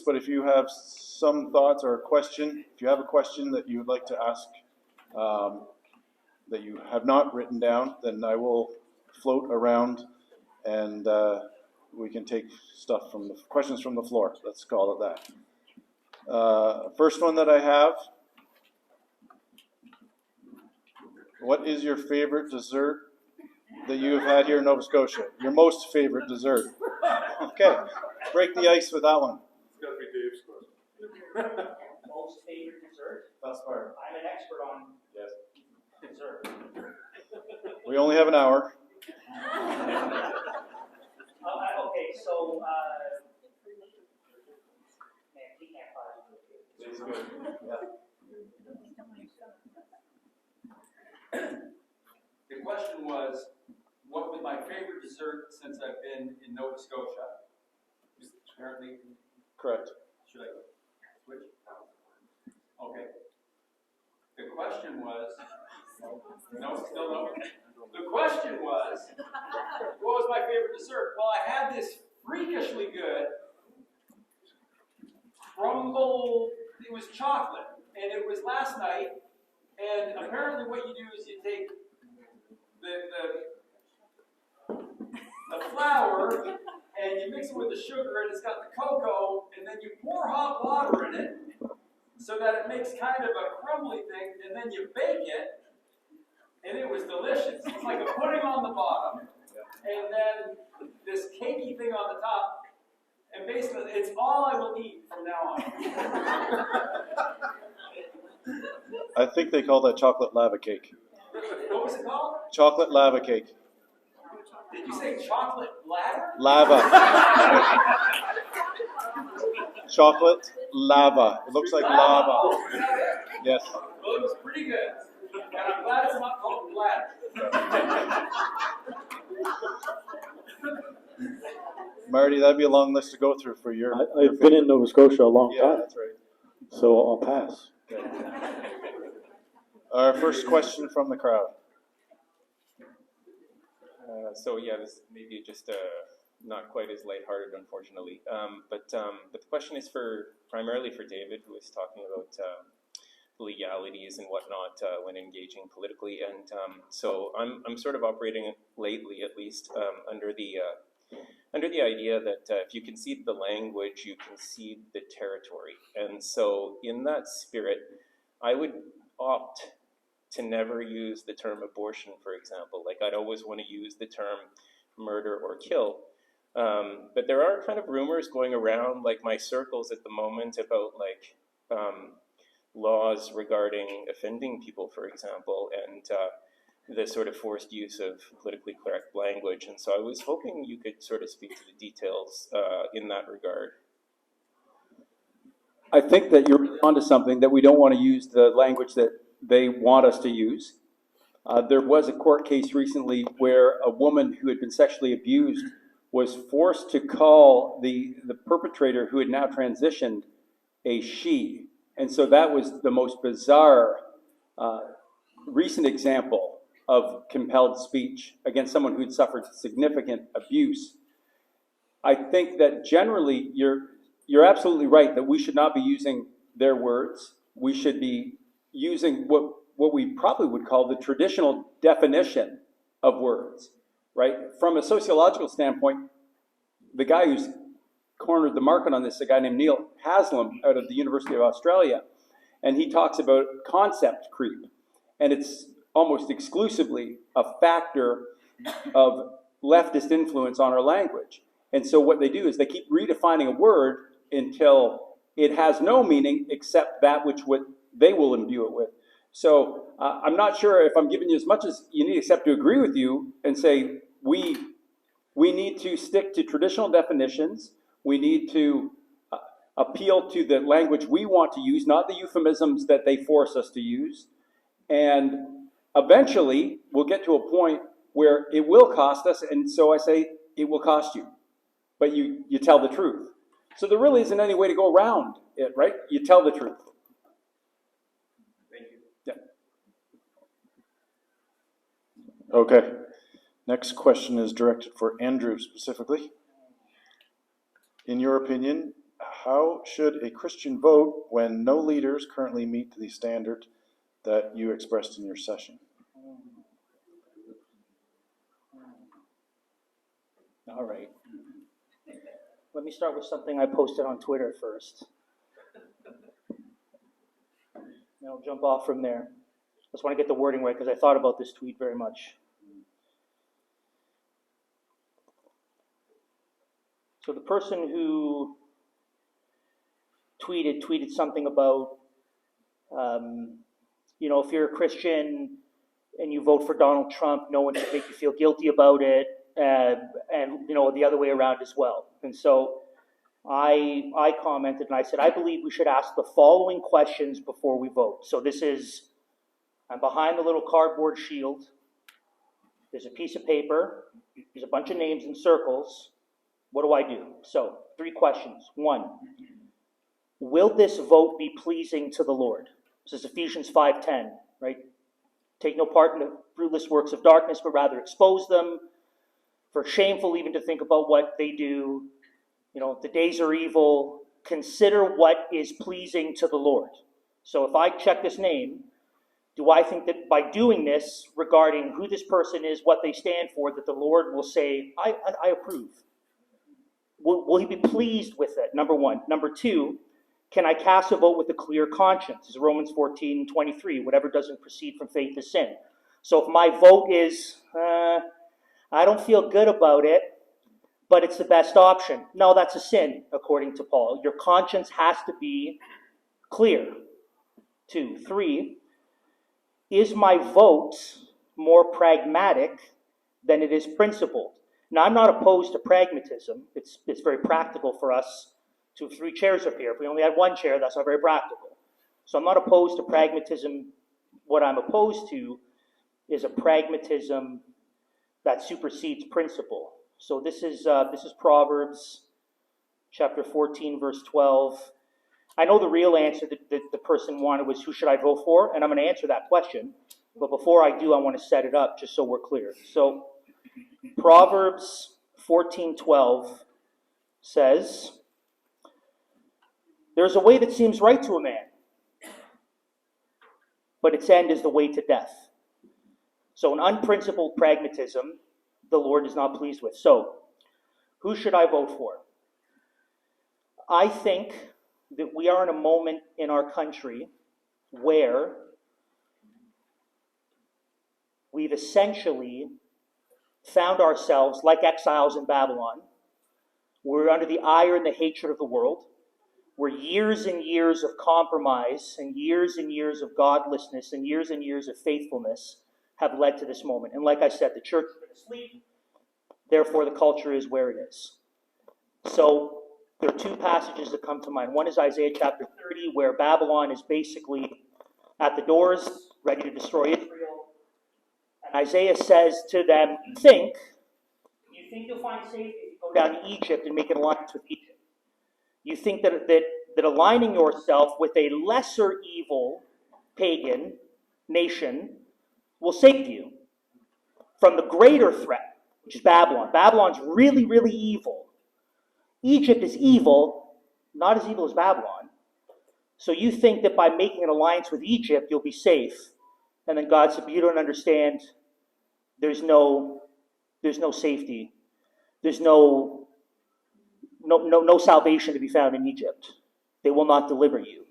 but if you have some thoughts or a question, if you have a question that you would like to ask that you have not written down, then I will float around and we can take stuff from the questions from the floor. Let's call it that. First one that I have. What is your favorite dessert that you have had here in Nova Scotia? Your most favorite dessert? Okay, break the ice with that one. It's got to be Dave's question. Most favorite dessert? That's far. I'm an expert on dessert. We only have an hour. Okay, so man, he can't possibly. It's good. Yeah. The question was, what was my favorite dessert since I've been in Nova Scotia? Apparently, Correct. should I switch? Okay. The question was, no, still no. The question was, what was my favorite dessert? Well, I had this freakishly good crumble, it was chocolate, and it was last night, and apparently what you do is you take the flour, and you mix it with the sugar, and it's got the cocoa, and then you pour hot water in it, so that it makes kind of a crumbly thing, and then you bake it, and it was delicious. It's like a pudding on the bottom, and then this cakey thing on the top, and basically, it's all I will eat from now on. I think they call that chocolate lava cake. What was it called? Chocolate lava cake. Did you say chocolate bladder? Lava. Chocolate lava. It looks like lava. Oh, is that it? Yes. Well, it was pretty good. And I'm glad it's not called bladder. Marty, that'd be a long list to go through for your. I've been in Nova Scotia a long Yeah, time, that's right. so I'll pass. Okay. Our first question from the crowd. So yeah, this may be just not quite as lighthearted, unfortunately. But the question is primarily for David, who was talking about legalities and whatnot when engaging politically. And so I'm sort of operating lately, at least, under the idea that if you concede the language, you concede the territory. And so in that spirit, I would opt to never use the term abortion, for example. Like, I'd always want to use the term murder or kill. But there are kind of rumors going around, like my circles at the moment, about like laws regarding offending people, for example, and the sort of forced use of politically correct language. And so I was hoping you could sort of speak to the details in that regard. I think that you're onto something, that we don't want to use the language that they want us to use. There was a court case recently where a woman who had been sexually abused was forced to call the perpetrator, who had now transitioned, a she. And so that was the most bizarre recent example of compelled speech against someone who had suffered significant abuse. I think that generally you're absolutely right that we should not be using their words. We should be using what we probably would call the traditional definition of words, right? From a sociological standpoint, the guy who's cornered the market on this is a guy named Neil Haslam out of the University of Australia, and he talks about concept creep, and it's almost exclusively a factor of leftist influence on our language. And so what they do is they keep redefining a word until it has no meaning except that which they will imbue it with. So I'm not sure if I'm giving you as much as you need, except to agree with you and say we need to stick to traditional definitions. We need to appeal to the language we want to use, not the euphemisms that they force us to use. And eventually we'll get to a point where it will cost us, and so I say it will cost you, but you tell the truth. So there really isn't any way to go around it, right? You tell the truth. Thank you. Yeah. Okay. Next question is directed for Andrew specifically. In your opinion, how should a Christian vote when no leaders currently meet the standard that you expressed in your session? All right. Let me start with something I posted on Twitter first. And I'll jump off from there. Just want to get the wording right because I thought about this tweet very much. So the person who tweeted something about, if you're a Christian and you vote for Donald Trump, no one should make you feel guilty about it, and the other way around as well. And so I commented and I said, I believe we should ask the following questions before we vote. So I'm behind the little cardboard shield. There's a piece of paper. There's a bunch of names in circles. What do I do? So 3 questions. 1, will this vote be pleasing to the Lord? This is Ephesians 5:10, right? Take no part in the fruitless works of darkness, but rather expose them. For shameful even to think about what they do. The days are evil. Consider what is pleasing to the Lord. So if I check this name, do I think that by doing this, regarding who this person is, what they stand for, that the Lord will say, I approve? Will he be pleased with it? Number 1. Number 2, can I cast a vote with a clear conscience? This is Romans 14:23. Whatever doesn't proceed from faith is sin. So if my vote is, I don't feel good about it, but it's the best option. No, that's a sin, according to Paul. Your conscience has to be clear. 2. 3, is my vote more pragmatic than it is principled? Now, I'm not opposed to pragmatism. It's very practical for us to have 3 chairs up here. If we only had 1 chair, that's not very practical. So I'm not opposed to pragmatism. What I'm opposed to is a pragmatism that supersedes principle. So this is Proverbs chapter 14, verse 12. I know the real answer that the person wanted was, who should I vote for? And I'm going to answer that question. But before I do, I want to set it up just so we're clear. So Proverbs 14:12 says, there's a way that seems right to a man, but its end is the way to death. So an unprincipled pragmatism, the Lord is not pleased with. So, who should I vote for? I think that we are in a moment in our country where we've essentially found ourselves like exiles in Babylon. We're under the ire and the hatred of the world. Where years and years of compromise and years of godlessness and years of faithfulness have led to this moment. And like I said, the church has been asleep, therefore the culture is where it is. So there are 2 passages that come to mind. One is Isaiah chapter 30, where Babylon is basically at the doors, ready to destroy Israel. And Isaiah says to them, you think you'll find safety if you go down to Egypt and make an alliance with Egypt. You think that aligning yourself with a lesser evil pagan nation will save you from the greater threat, which is Babylon. Babylon's really, really evil. Egypt is evil, not as evil as Babylon. So you think that by making an alliance with Egypt, you'll be safe. And then God said, but you don't understand. There's no safety. There's no salvation to be found in Egypt. They will not deliver you.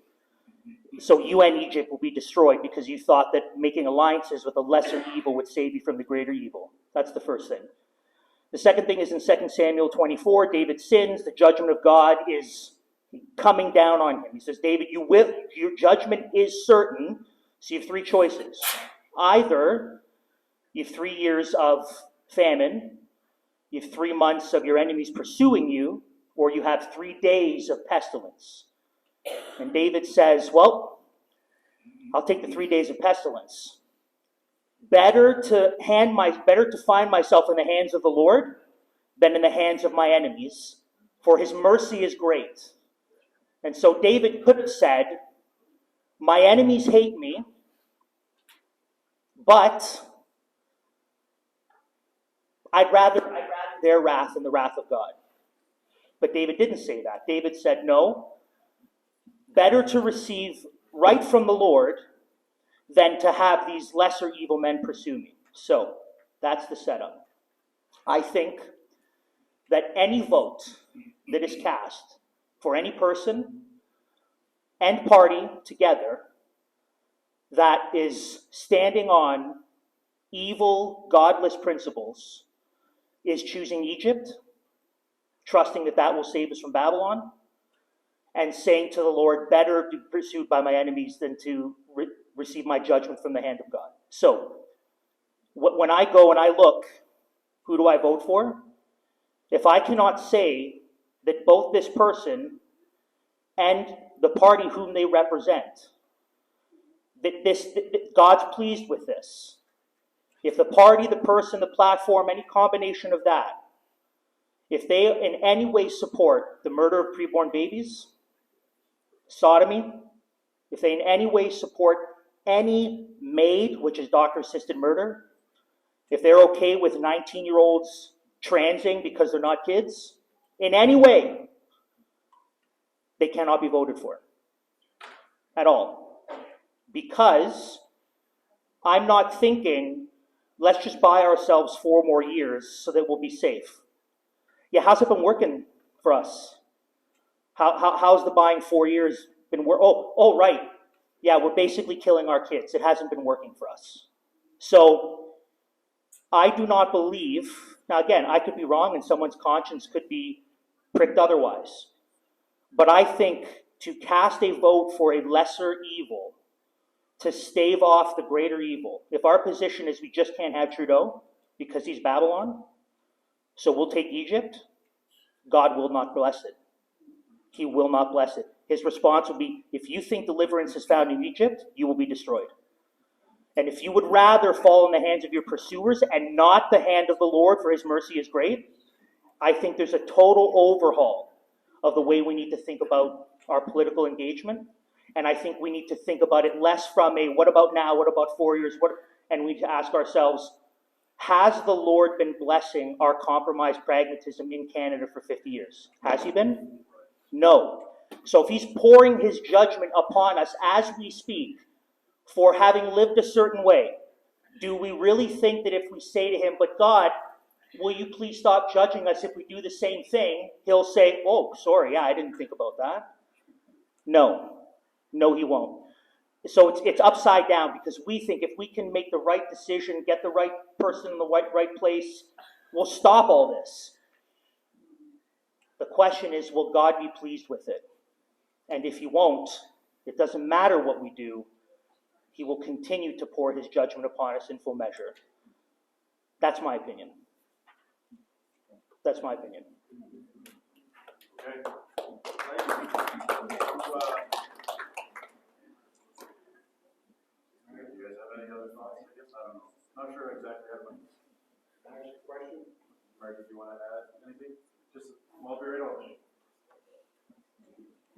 So you and Egypt will be destroyed because you thought that making alliances with a lesser evil would save you from the greater evil. That's the first thing. The second thing is in 2 Samuel 24, David sins. The judgment of God is coming down on him. He says, David, your judgment is certain. So you have 3 choices. Either you have 3 years of famine, you have 3 months of your enemies pursuing you, or you have 3 days of pestilence. And David says, well, I'll take the 3 days of pestilence. Better to find myself in the hands of the Lord than in the hands of my enemies, for his mercy is great. And so David could have said, my enemies hate me, but I'd rather their wrath than the wrath of God. But David didn't say that. David said, no, better to receive right from the Lord than to have these lesser evil men pursue me. So that's the setup. I think that any vote that is cast for any person and party together that is standing on evil, godless principles is choosing Egypt, trusting that that will save us from Babylon, and saying to the Lord, better to be pursued by my enemies than to receive my judgment from the hand of God. So, when I go and I look, who do I vote for? If I cannot say that both this person and the party whom they represent, that God's pleased with this. If the party, the person, the platform, any combination of that, if they in any way support the murder of preborn babies, sodomy, if they in any way support any MAID, which is doctor-assisted murder, if they're okay with 19-year-olds transing because they're not kids, in any way, they cannot be voted for at all. Because I'm not thinking, let's just buy ourselves 4 more years so that we'll be safe. Yeah, how's it been working for us? How's the buying 4 years been working? Oh, right. Yeah, we're basically killing our kids. It hasn't been working for us. So I do not believe, now again, I could be wrong and someone's conscience could be pricked otherwise. But I think to cast a vote for a lesser evil, to stave off the greater evil, if our position is we just can't have Trudeau because he's Babylon, so we'll take Egypt, God will not bless it. He will not bless it. His response will be, if you think deliverance is found in Egypt, you will be destroyed. And if you would rather fall in the hands of your pursuers and not the hand of the Lord, for his mercy is great, I think there's a total overhaul of the way we need to think about our political engagement. And I think we need to think about it less from a, what about now, what about 4 years, and we need to ask ourselves, has the Lord been blessing our compromised pragmatism in Canada for 50 years? Has he been? No. So if he's pouring his judgment upon us as we speak for having lived a certain way, do we really think that if we say to him, but God, will you please stop judging us if we do the same thing? He'll say, oh, sorry, yeah, I didn't think about that. No. No, he won't. So it's upside down because we think if we can make the right decision, get the right person in the right place, we'll stop all this. The question is, will God be pleased with it? And if he won't, it doesn't matter what we do, he will continue to pour his judgment upon us in full measure. That's my opinion. That's my opinion. Okay. Do you guys have any other thoughts? I guess I don't know. Not sure exactly how to. Can I ask a question? Marty, do you want to add anything? Just while we're over. I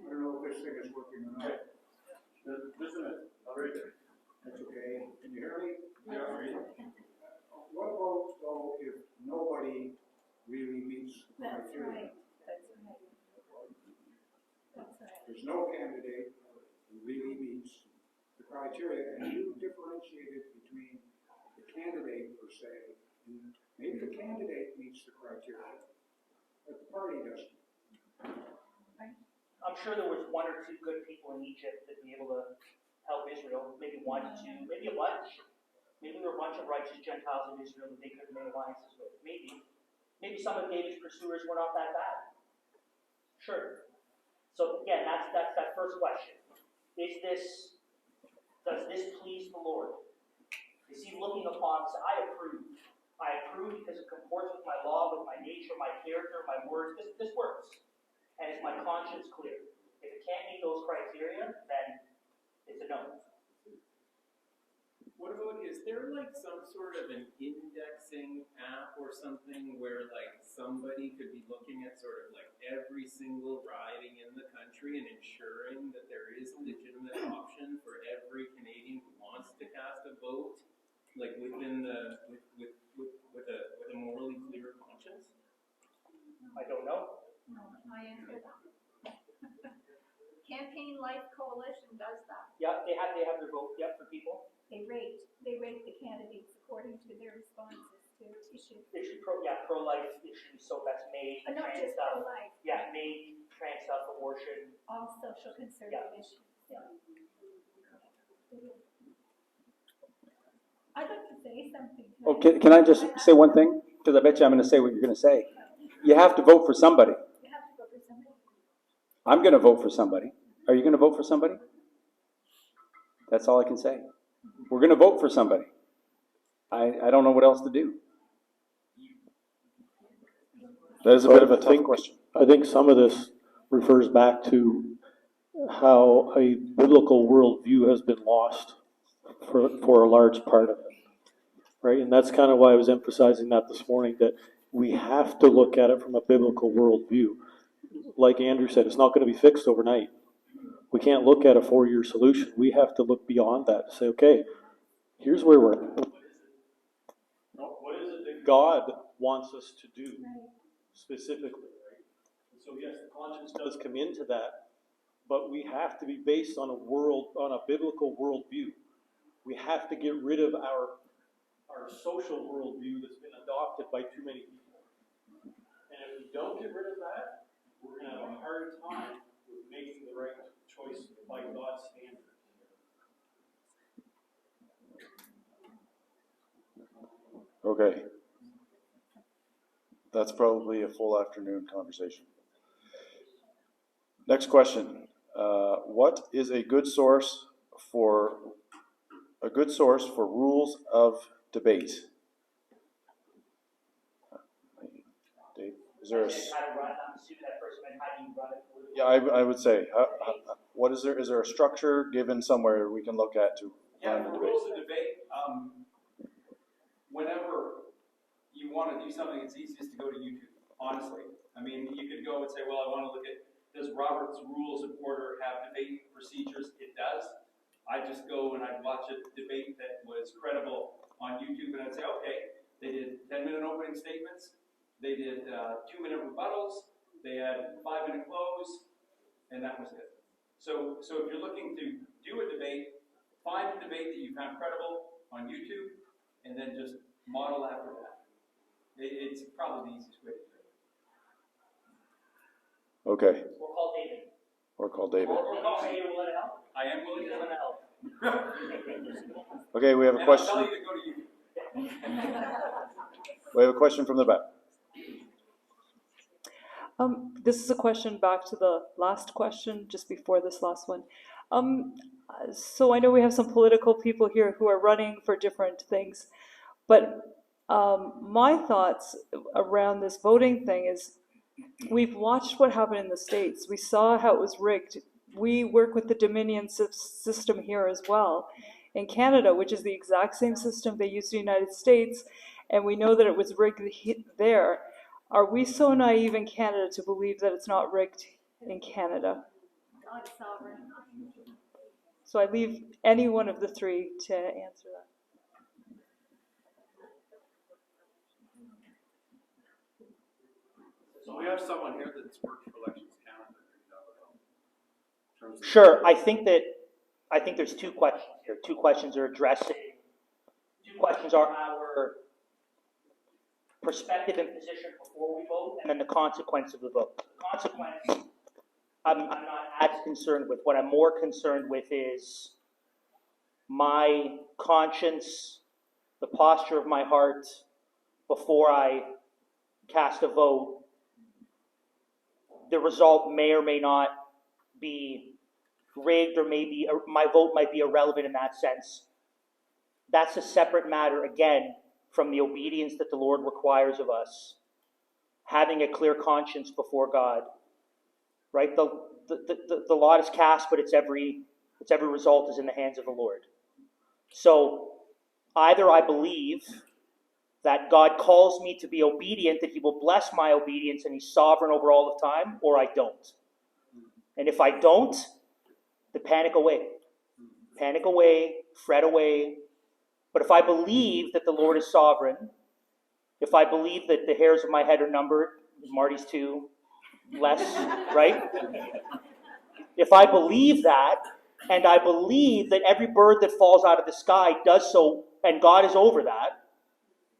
don't know if this thing is working or not. Just a minute. I'll read it. That's okay. Can you hear me? Yeah, I'll read it. What about though if nobody really meets the That's criteria? right. That's right. That's right. There's no candidate who really meets the criteria, and you differentiated between the candidate per se, and maybe the candidate meets the criteria, but the party doesn't. I'm sure there was 1 or 2 good people in Egypt that'd be able to help Israel. Maybe 1, 2, maybe a bunch. Maybe there were a bunch of righteous Gentiles in Israel that they could have made alliances with. Maybe. Maybe some of David's pursuers were not that bad. Sure. So again, that's that first question. Does this please the Lord? Is he looking upon us? I approve. I approve because it comports with my law, with my nature, my character, my words. This works. And is my conscience clear? If it can't meet those criteria, then it's a no. What about, is there like some sort of an indexing app or something where like somebody could be looking at sort of like every single riding in the country and ensuring that there is a legitimate option for every Canadian who wants to cast a vote, like within the with a morally clear conscience? I don't know. No, I Campaign Life Coalition does that. Yeah, they have their vote, yep, for people. They rate the candidates according to their responses to issues. Issues, pro-life issues, so that's MAID, Not trans just stuff. pro-life. Yeah, MAID, trans stuff, abortion. All social conservative issues. Yeah. I'd like to say something. Okay, can I just say one thing? Because I bet you I'm going to say what you're going to say. You have to vote for somebody. You have to go for somebody. I'm going to vote for somebody. Are you going to vote for somebody? That's all I can say. We're going to vote for somebody. I don't know what else to do. That is a bit of a tough question. I think some of this refers back to how a biblical worldview has been lost for a large part of it, right? And that's kind of why I was emphasizing that this morning, that we have to look at it from a biblical worldview. Like Andrew said, it's not going to be fixed overnight. We can't look at a 4-year solution. We have to look beyond that to say, okay, here's where we're at. What is it that God wants us to do specifically, right? And so yes, the conscience does come into that, but we have to be based on a biblical worldview. We have to get rid of our social worldview that's been adopted by too many people. And if we don't get rid of that, we're going to have a hard time with making the right choice by God's standards. Okay. That's probably a full afternoon conversation. Next question. What is a good source for rules of debate? Dave, is there a? Yeah, I would say. What is there? Is there a structure given somewhere we can look at to run the For debate? rules of debate, whenever you want to do something, it's easiest to go to YouTube, honestly. I mean, you could go and say, well, I want to look at, does Robert's Rules of Order have debate procedures? It does. I just go and I'd watch a debate that was credible on YouTube, and I'd say, okay, they did 10-minute opening statements, they did 2-minute rebuttals, they had 5-minute close, and that was it. So if you're looking to do a debate, find a debate that you found credible on YouTube, and then just model after that. It's probably the easiest way to do it. Okay. Or call David. Or call David. Or call me, will it help? I am willing to help. Okay, we have a and question. I'll tell you to go to YouTube. We have a question from the back. This is a question back to the last question, just before this last one. So I know we have some political people here who are running for different things, but my thoughts around this voting thing is we've watched what happened in the States. We saw how it was rigged. We work with the Dominion system here as well in Canada, which is the exact same system they use in the United States, and we know that it was rigged there. Are we so naive in Canada to believe that it's not rigged in Canada? God's sovereign. So I leave any one of the three to answer that. So we have someone here that's worked for Elections Canada. Sure, I think there's two questions here. Two questions are addressing. Two questions are our perspective and position before we vote, and then the consequence of the vote. The consequence, I'm not as concerned with. What I'm more concerned with is my conscience, the posture of my heart before I cast a vote. The result may or may not be rigged, or maybe my vote might be irrelevant in that sense. That's a separate matter, again, from the obedience that the Lord requires of us. Having a clear conscience before God. Right? The lot is cast, but its every result is in the hands of the Lord. So either I believe that God calls me to be obedient, that He will bless my obedience and He's sovereign over all of time, or I don't. And if I don't, then panic away. Panic away, fret away. But if I believe that the Lord is sovereign, if I believe that the hairs of my head are numbered, Marty's too, less, right? If I believe that, and I believe that every bird that falls out of the sky does so, and God is over that,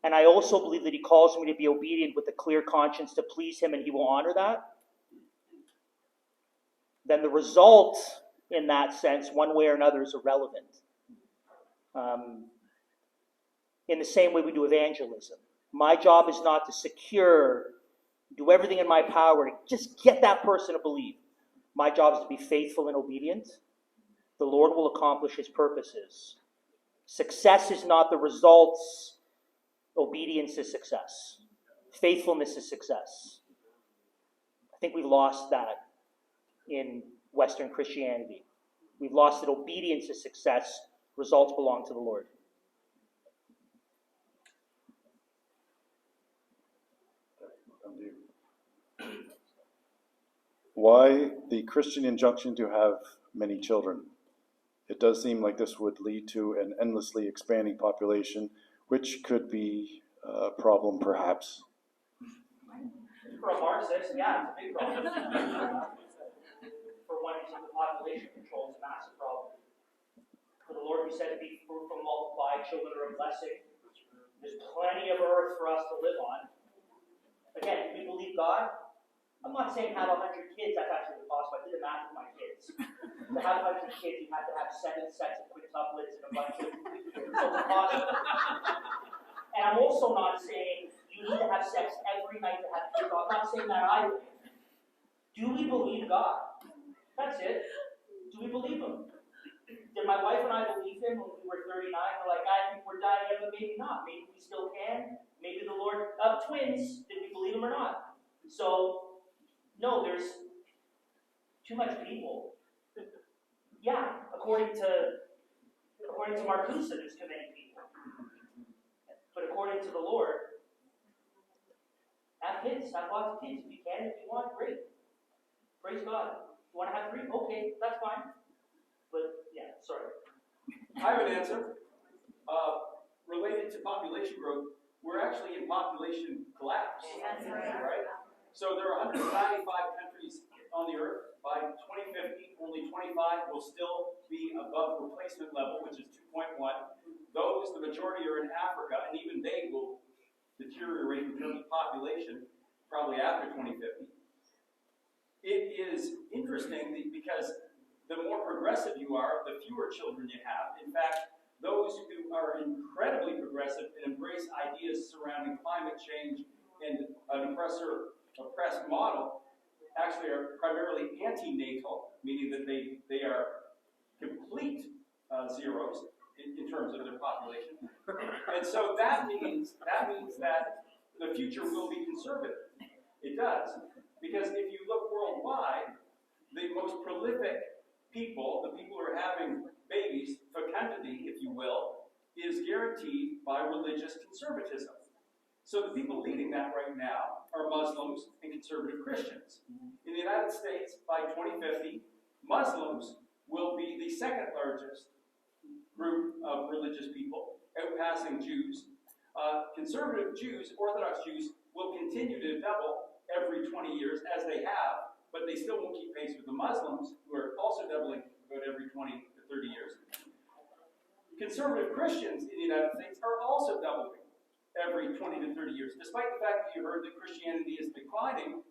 and I also believe that he calls me to be obedient with a clear conscience to please him, and he will honor that, then the result in that sense, one way or another, is irrelevant. In the same way we do evangelism. My job is not to do everything in my power to just get that person to believe. My job is to be faithful and obedient. The Lord will accomplish his purposes. Success is not the results. Obedience is success. Faithfulness is success. I think we've lost that in Western Christianity. We've lost that obedience is success. Results belong to the Lord. Why the Christian injunction to have many children? It does seem like this would lead to an endlessly expanding population, which could be a problem perhaps. For a Marxist, yeah, it's a big problem. For one reason, the population control is a massive problem. For the Lord, who said, "Be fruitful, multiply, children are a blessing." There's plenty of earth for us to live on. Again, do we believe God? I'm not saying have 100 kids, that's actually impossible. I did the math with my kids. To have 100 kids, you have to have 7 sets of quintuplets and a bunch of, so it's impossible. And I'm also not saying you need to have sex every night to have kids. I'm not saying that either. Do we believe God? That's it. Do we believe him? Did my wife and I believe him when we were 39? We're like, I think we're dying yet, but maybe not. Maybe we still can. Maybe the Lord, twins, did we believe him or not? So, no, there's too much people. Yeah, according to Marcusa, there's too many people. But according to the Lord, have kids, have lots of kids. If you can, if you want, great. Praise God. You want to have 3? Okay, that's fine. But, yeah, sorry. I have an answer. Related to population growth, we're actually in population collapse. Right? So there are 195 countries on the earth. By 2050, only 25 will still be above replacement level, which is 2.1. Those, the majority, are in Africa, and even they will deteriorate in terms of population probably after 2050. It is interesting because the more progressive you are, the fewer children you have. In fact, those who are incredibly progressive and embrace ideas surrounding climate change and an oppressed model actually are primarily antenatal, meaning that they are complete zeros in terms of their population. And so that means that the future will be conservative. It does. Because if you look worldwide, the most prolific people, the people who are having babies, fecundity, if you will, is guaranteed by religious conservatism. So the people leading that right now are Muslims and conservative Christians. In the United States, by 2050, Muslims will be the second largest group of religious people, outpassing Jews. Conservative Jews, Orthodox Jews, will continue to double every 20 years, as they have, but they still won't keep pace with the Muslims, who are also doubling about every 20 to 30 years. Conservative Christians in the United States are also doubling every 20 to 30 years, despite the fact that you heard that Christianity is declining.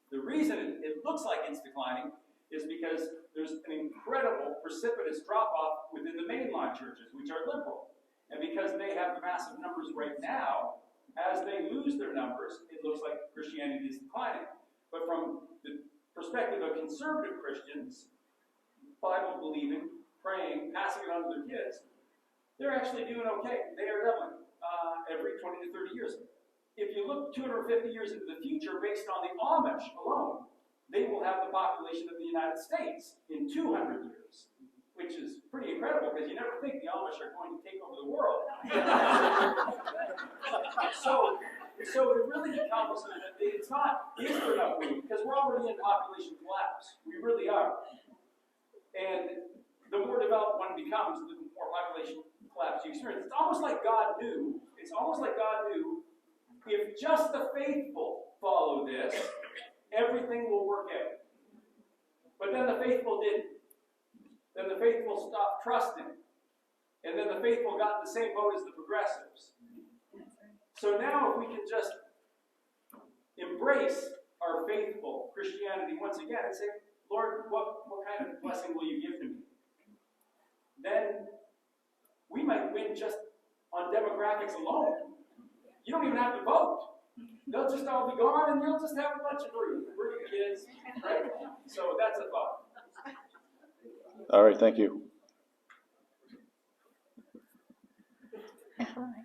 The reason it looks like it's declining is because there's an incredible precipitous drop-off within the mainline churches, which are liberal. And because they have massive numbers right now, as they lose their numbers, it looks like Christianity is declining. But from the perspective of conservative Christians, Bible-believing, praying, passing it on to their kids, they're actually doing okay. They are doubling every 20 to 30 years. If you look 250 years into the future, based on the Amish alone, they will have the population of the United States in 200 years, which is pretty incredible because you never think the Amish are going to take over the world. So it really becomes, it's not, is there enough room? Because we're already in population collapse. We really are. And the more developed one becomes, the more population collapse you experience. It's almost like God knew, if just the faithful follow this, everything will work out. But then the faithful didn't. Then the faithful stopped trusting. And then the faithful got in the same boat as the progressives. So now if we can just embrace our faithful Christianity once again and say, Lord, what kind of blessing will you give to me? Then we might win just on demographics alone. You don't even have to vote. They'll just all be gone and you'll just have a bunch of brood kids, right? So that's a thought. All right, thank you. Hi.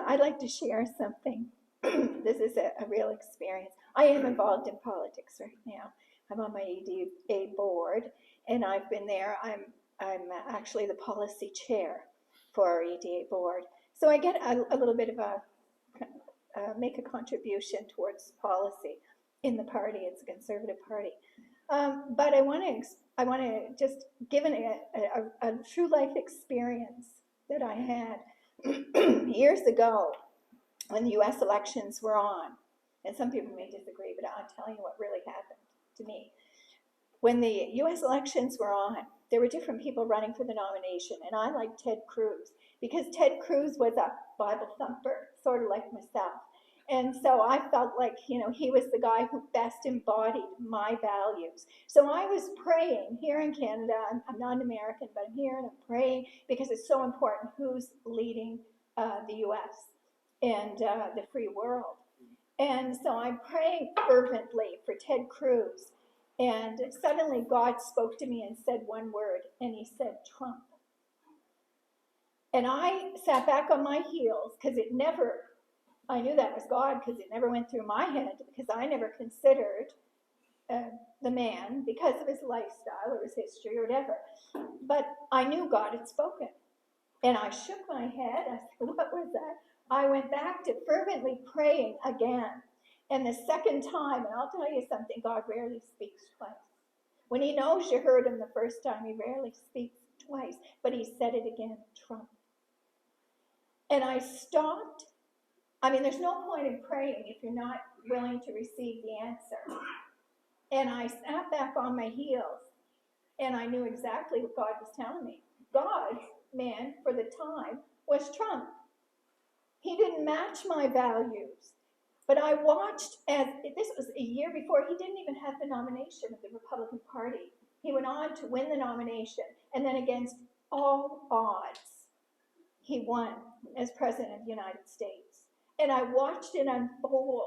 I'd like to share something. This is a real experience. I am involved in politics right now. I'm on my EDA board, and I've been there. I'm actually the policy chair for our EDA board. So I get a little bit of make a contribution towards policy in the party. It's a conservative party. But I want to just give a true life experience that I had years ago when the U.S. elections were on. And some people may disagree, but I'll tell you what really happened to me. When the U.S. elections were on, there were different people running for the nomination, and I liked Ted Cruz because Ted Cruz was a Bible thumper, sort of like myself. And so I felt like, he was the guy who best embodied my values. So I was praying here in Canada. I'm not an American, but I'm here and I'm praying because it's so important who's leading the U.S. and the free world. And so I'm praying fervently for Ted Cruz. And suddenly God spoke to me and said one word, and he said, Trump. And I sat back on my heels because I knew that was God because it never went through my head because I never considered the man because of his lifestyle or his history or whatever. But I knew God had spoken. And I shook my head. I said, what was that? I went back to fervently praying again. And the second time, and I'll tell you something, God rarely speaks twice. When he knows you heard him the first time, he rarely speaks twice. But he said it again, Trump. And I stopped. I mean, there's no point in praying if you're not willing to receive the answer. And I sat back on my heels, and I knew exactly what God was telling me. God's man for the time was Trump. He didn't match my values. But I watched as, this was a year before, he didn't even have the nomination of the Republican Party. He went on to win the nomination, and then against all odds, he won as President of the United States. And I watched it unfold,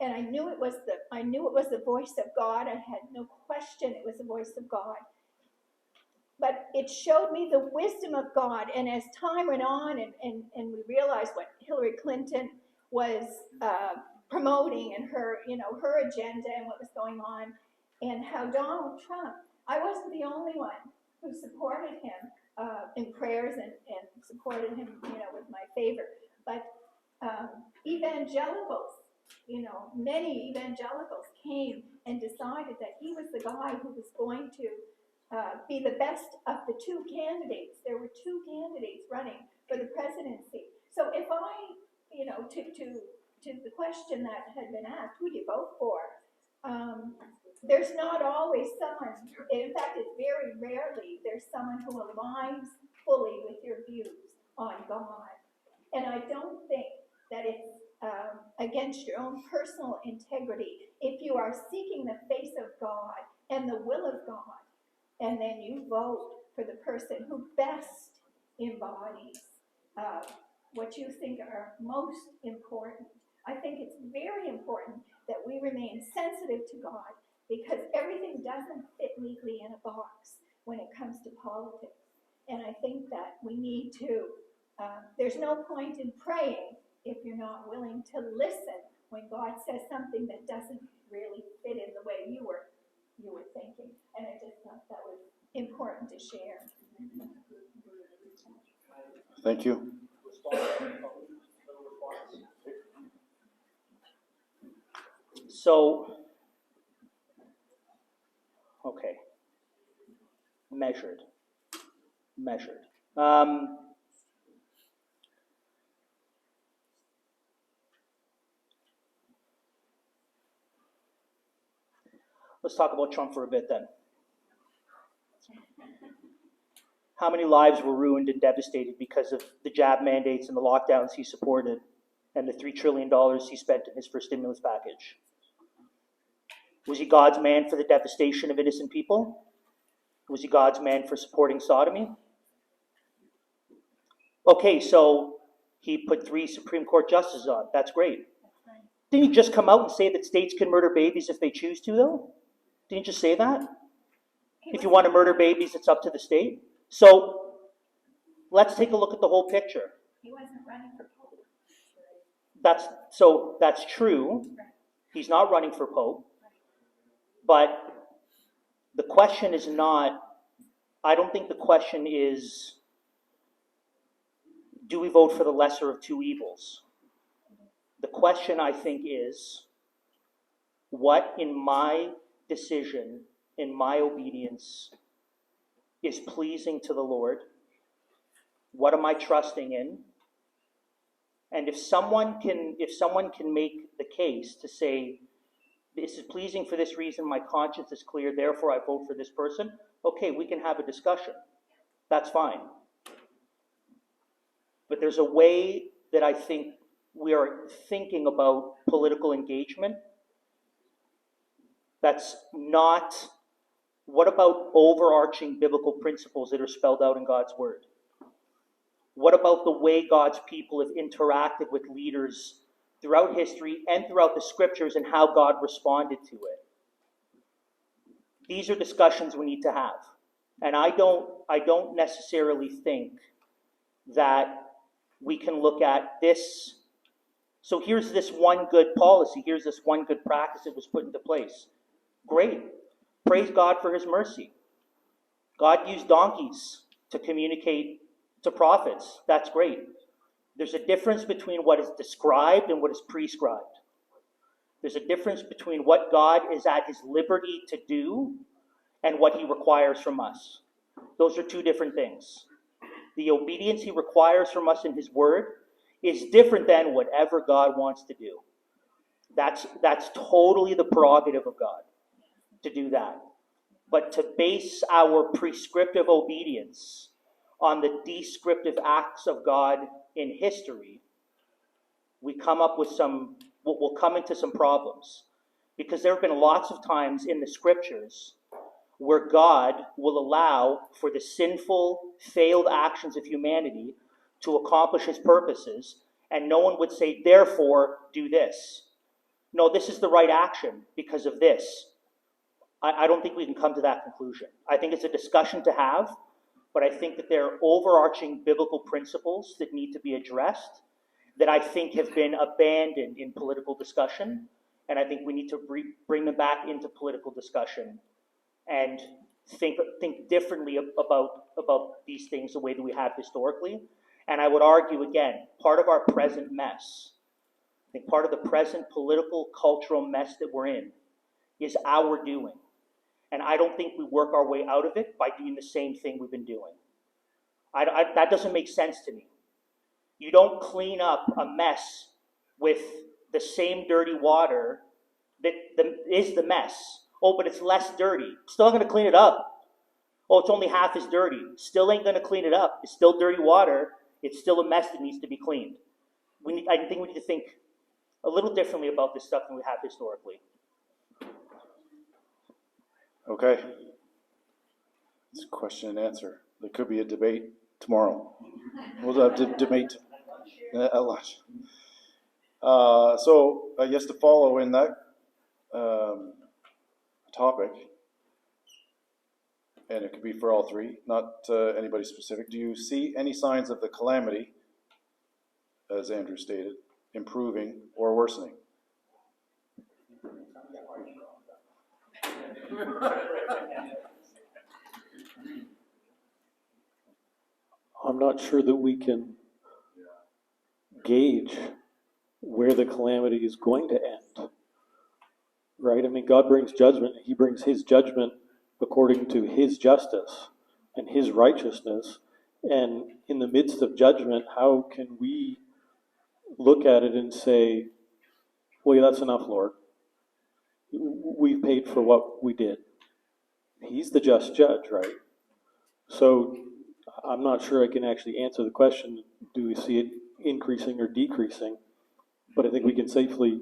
and I knew it was the voice of God. I had no question it was the voice of God. But it showed me the wisdom of God. And as time went on, and we realized what Hillary Clinton was promoting and her agenda and what was going on, and how Donald Trump, I wasn't the only one who supported him in prayers and supported him, with my favor. But evangelicals, many evangelicals came and decided that he was the guy who was going to be the best of the two candidates. There were two candidates running for the presidency. So if I, to the question that had been asked, who do you vote for? There's not always someone, in fact, it's very rarely there's someone who aligns fully with your views on God. And I don't think that it's against your own personal integrity if you are seeking the face of God and the will of God, and then you vote for the person who best embodies what you think are most important. I think it's very important that we remain sensitive to God because everything doesn't fit neatly in a box when it comes to politics. And I think that we need to, there's no point in praying if you're not willing to listen when God says something that doesn't really fit in the way you were thinking. And I just thought that was important to share. Thank you. So, okay, measured. Let's talk about Trump for a bit then. How many lives were ruined and devastated because of the jab mandates and the lockdowns he supported and the $3 trillion he spent in his first stimulus package? Was he God's man for the devastation of innocent people? Was he God's man for supporting sodomy? Okay, so he put 3 Supreme Court justices on. That's great. Didn't he just come out and say that states can murder babies if they choose to, though? Didn't you just say that? If you want to murder babies, it's up to the state. So let's take a look at the whole picture. He wasn't running for Pope. That's true. He's not running for Pope. But the question is not, I don't think the question is, do we vote for the lesser of two evils? The question, I think, is, what in my decision, in my obedience, is pleasing to the Lord? What am I trusting in? And if someone can make the case to say, this is pleasing for this reason, my conscience is clear, therefore I vote for this person, okay, we can have a discussion. That's fine. But there's a way that I think we are thinking about political engagement that's not, what about overarching biblical principles that are spelled out in God's Word? What about the way God's people have interacted with leaders throughout history and throughout the scriptures and how God responded to it? These are discussions we need to have. And I don't necessarily think that we can look at this. So here's this one good policy. Here's this one good practice that was put into place. Great. Praise God for his mercy. God used donkeys to communicate to prophets. That's great. There's a difference between what is described and what is prescribed. There's a difference between what God is at his liberty to do and what he requires from us. Those are two different things. The obedience he requires from us in his word is different than whatever God wants to do. That's totally the prerogative of God to do that. But to base our prescriptive obedience on the descriptive acts of God in history, we'll come into some problems. Because there have been lots of times in the scriptures where God will allow for the sinful, failed actions of humanity to accomplish his purposes, and no one would say, therefore, do this. No, this is the right action because of this. I don't think we can come to that conclusion. I think it's a discussion to have, but I think that there are overarching biblical principles that need to be addressed that I think have been abandoned in political discussion, and I think we need to bring them back into political discussion and think differently about these things the way that we have historically. And I would argue, again, part of our present mess, I think part of the present political, cultural mess that we're in is our doing. And I don't think we work our way out of it by doing the same thing we've been doing. That doesn't make sense to me. You don't clean up a mess with the same dirty water that is the mess. Oh, but it's less dirty. Still not going to clean it up. Oh, it's only half as dirty. Still ain't going to clean it up. It's still dirty water. It's still a mess that needs to be cleaned. I think we need to think a little differently about this stuff than we have historically. Okay. It's a question and answer. There could be a debate tomorrow. We'll have to debate at lunch. So I guess to follow in that topic, and it could be for all three, not anybody specific. Do you see any signs of the calamity, as Andrew stated, improving or worsening? I'm not sure that we can gauge where the calamity is going to end. Right? I mean, God brings judgment. He brings his judgment according to his justice and his righteousness. And in the midst of judgment, how can we look at it and say, well, yeah, that's enough, Lord. We've paid for what we did. He's the just judge, right? So I'm not sure I can actually answer the question, do we see it increasing or decreasing? But I think we can safely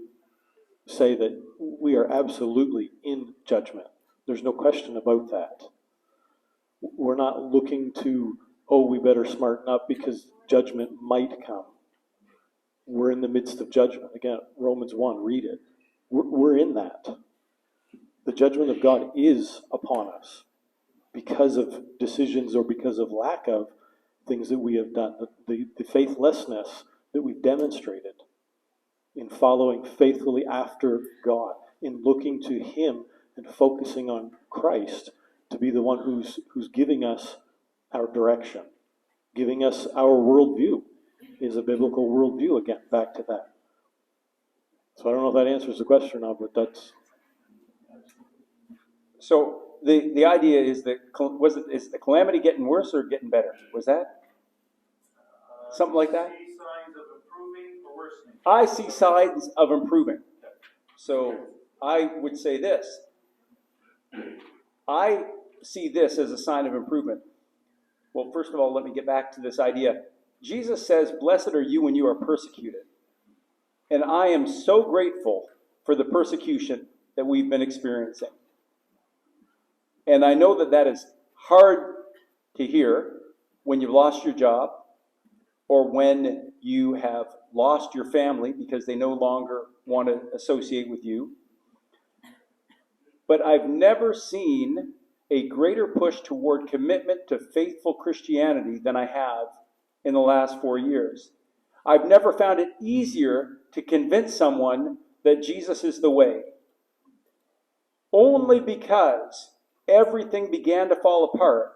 say that we are absolutely in judgment. There's no question about that. We're not looking to, oh, we better smarten up because judgment might come. We're in the midst of judgment. Again, Romans 1, read it. We're in that. The judgment of God is upon us because of decisions or because of lack of things that we have done. The faithlessness that we've demonstrated in following faithfully after God, in looking to Him and focusing on Christ to be the one who's giving us our direction, giving us our worldview, is a biblical worldview. Again, back to that. So I don't know if that answers the question or not, but that's... So the idea is that, is the calamity getting worse or getting better? Was that something like that? See signs of improving or worsening. I see signs of improving. So I would say this. I see this as a sign of improvement. Well, first of all, let me get back to this idea. Jesus says, "Blessed are you when you are persecuted." And I am so grateful for the persecution that we've been experiencing. And I know that that is hard to hear when you've lost your job or when you have lost your family because they no longer want to associate with you. But I've never seen a greater push toward commitment to faithful Christianity than I have in the last 4 years. I've never found it easier to convince someone that Jesus is the way. Only because everything began to fall apart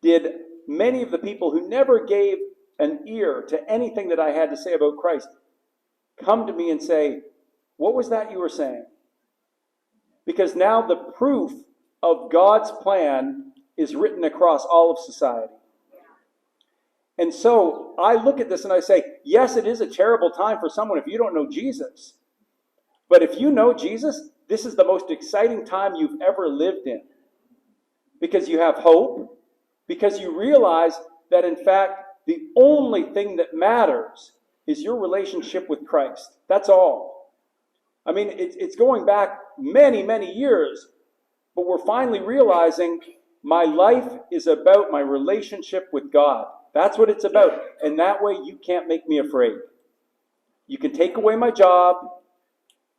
did many of the people who never gave an ear to anything that I had to say about Christ come to me and say, "What was that you were saying?" Because now the proof of God's plan is written across all of society. And so I look at this and I say, yes, it is a terrible time for someone if you don't know Jesus. But if you know Jesus, this is the most exciting time you've ever lived in. Because you have hope, because you realize that in fact, the only thing that matters is your relationship with Christ. That's all. I mean, it's going back many, many years, but we're finally realizing my life is about my relationship with God. That's what it's about. And that way you can't make me afraid. You can take away my job.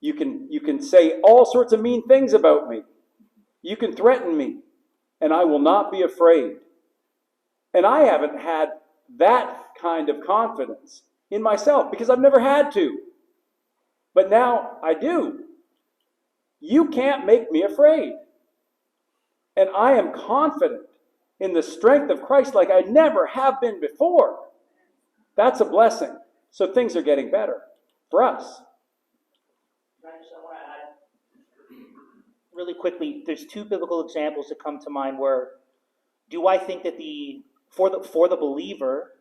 You can say all sorts of mean things about me. You can threaten me. And I will not be afraid. And I haven't had that kind of confidence in myself because I've never had to. But now I do. You can't make me afraid. And I am confident in the strength of Christ like I never have been before. That's a blessing. So things are getting better for us. I want to add really quickly, there's two biblical examples that come to mind where do I think that for the believer,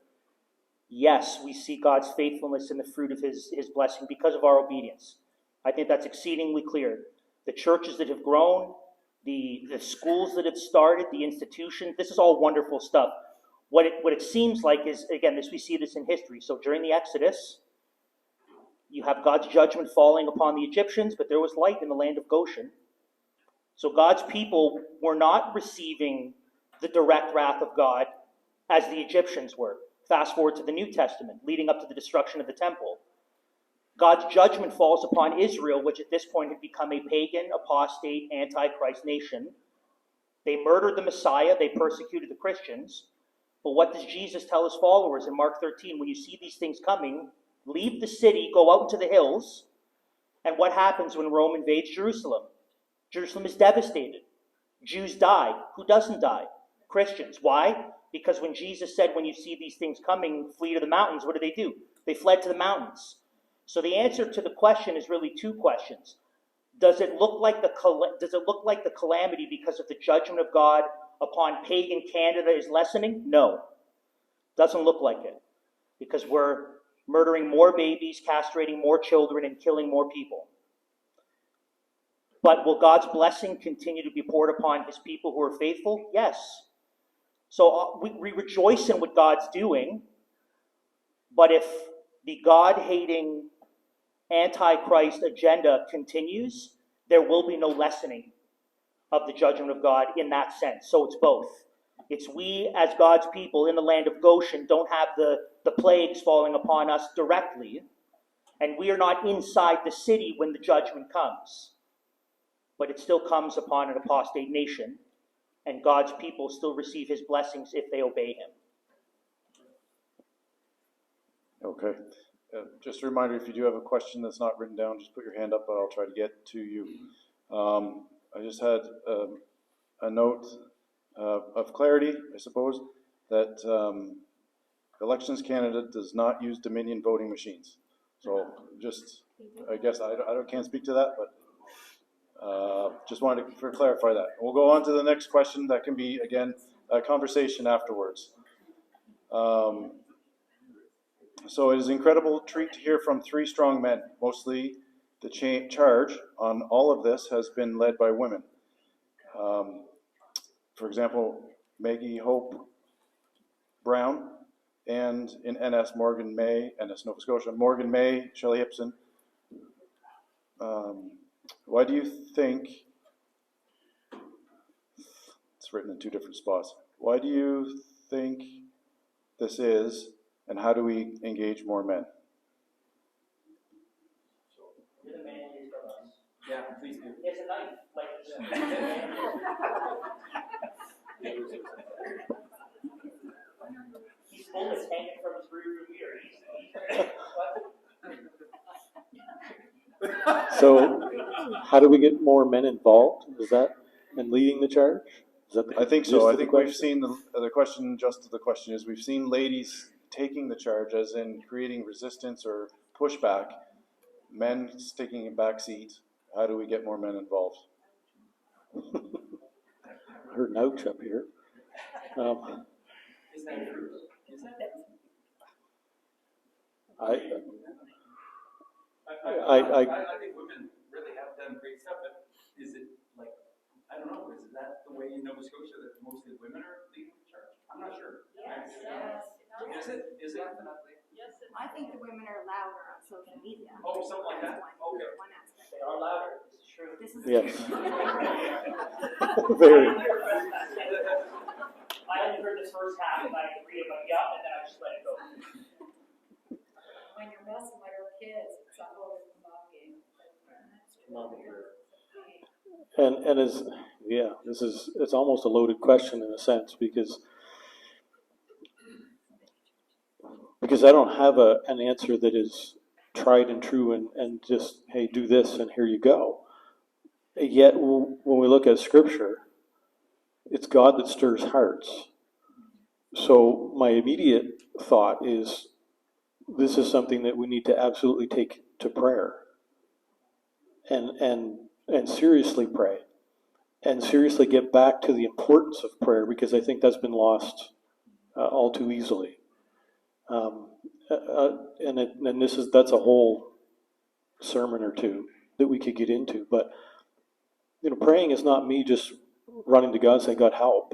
yes, we see God's faithfulness in the fruit of his blessing because of our obedience. I think that's exceedingly clear. The churches that have grown, the schools that have started, the institutions, this is all wonderful stuff. What it seems like is, again, we see this in history. So during the Exodus, you have God's judgment falling upon the Egyptians, but there was light in the land of Goshen. So God's people were not receiving the direct wrath of God as the Egyptians were. Fast forward to the New Testament, leading up to the destruction of the temple. God's judgment falls upon Israel, which at this point had become a pagan, apostate, antichrist nation. They murdered the Messiah. They persecuted the Christians. But what does Jesus tell his followers in Mark 13? When you see these things coming, leave the city, go out into the hills. And what happens when Rome invades Jerusalem? Jerusalem is devastated. Jews die. Who doesn't die? Christians. Why? Because when Jesus said, when you see these things coming, flee to the mountains, what do? They fled to the mountains. So the answer to the question is really two questions. Does it look like the calamity because of the judgment of God upon pagan Canada is lessening? No. Doesn't look like it. Because we're murdering more babies, castrating more children, and killing more people. But will God's blessing continue to be poured upon his people who are faithful? Yes. So we rejoice in what God's doing, but if the God-hating, antichrist agenda continues, there will be no lessening of the judgment of God in that sense. So it's both. It's we as God's people in the land of Goshen don't have the plagues falling upon us directly, and we are not inside the city when the judgment comes. But it still comes upon an apostate nation, and God's people still receive his blessings if they obey him. Okay. Just a reminder, if you do have a question that's not written down, just put your hand up, but I'll try to get to you. I just had a note of clarity, I suppose, that Elections Canada does not use Dominion voting machines. So just, I guess I can't speak to that, but just wanted to clarify that. We'll go on to the next question. That can be, again, a conversation afterwards. So it is an incredible treat to hear from three strong men. Mostly the charge on all of this has been led by women. For example, Maggie Hope Brown, and in NS, Morgan May, NS Nova Scotia, Morgan May, Shelley Hipson. Why do you think, it's written in two different spots, why do you think this is, and how do we engage more men? You're the man who from us. Yeah, please do. There's a knife, like He's bullets hanging from his rearview mirror. So, how do we get more men involved? Is that in leading the charge? Is that the I think gist so. of I the think question? we've seen the question, just to the question is, we've seen ladies taking the charge, as in creating resistance or pushback, men taking a back seat. How do we get more men involved? I heard an ouch up here. Is that true? Is that? I think women really have done great stuff, but is it like, I don't know, is that the way in Nova Scotia that mostly women are leading the charge? I'm not sure. Yes. Is it? Is it? I think the women are louder on social media. Oh, something like that? Okay. One aspect. They are louder, this is true. This is Yes. Very. I only heard this first half, and I agree about yeah, and then I just let it go. when you're messing with your kids, it's a whole different ballgame. And as, yeah, it's almost a loaded question in a sense, because I don't have an answer that is tried and true and just, hey, do this and here you go. Yet when we look at Scripture, it's God that stirs hearts. So my immediate thought is, this is something that we need to absolutely take to prayer and seriously pray and seriously get back to the importance of prayer, because I think that's been lost all too easily. And that's a whole sermon or two that we could get into. But praying is not me just running to God and saying, God, help.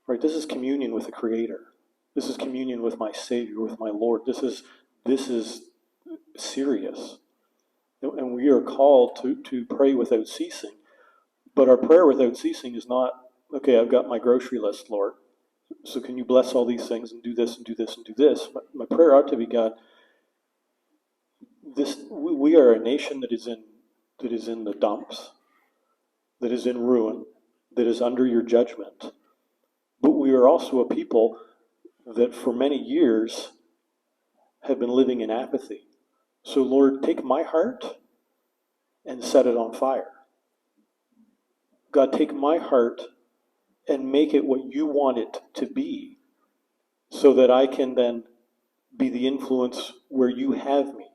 Right? This is communion with the Creator. This is communion with my Savior, with my Lord. This is serious. And we are called to pray without ceasing. But our prayer without ceasing is not, okay, I've got my grocery list, Lord. So can you bless all these things and do this and do this and do this? My prayer ought to be, God, we are a nation that is in the dumps, that is in ruin, that is under your judgment. But we are also a people that for many years have been living in apathy. So Lord, take my heart and set it on fire. God, take my heart and make it what you want it to be, so that I can then be the influence where you have me.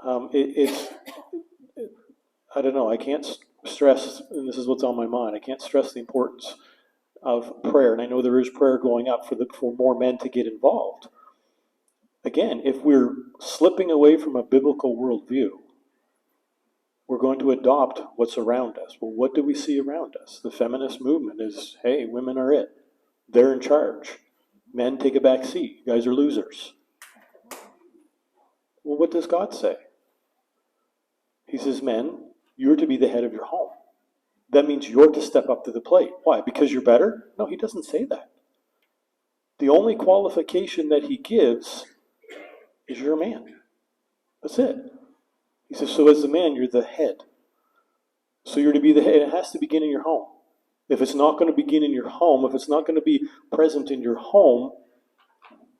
I don't know, I can't stress, and this is what's on my mind, I can't stress the importance of prayer, and I know there is prayer going up for more men to get involved. Again, if we're slipping away from a biblical worldview, we're going to adopt what's around us. Well, what do we see around us? The feminist movement is, hey, women are it. They're in charge. Men take a back seat. You guys are losers. Well, what does God say? He says, men, you're to be the head of your home. That means you're to step up to the plate. Why? Because you're better? No, he doesn't say that. The only qualification that he gives is you're a man. That's it. He says, so as a man, you're the head. So you're to be the head. It has to begin in your home. If it's not going to begin in your home, if it's not going to be present in your home,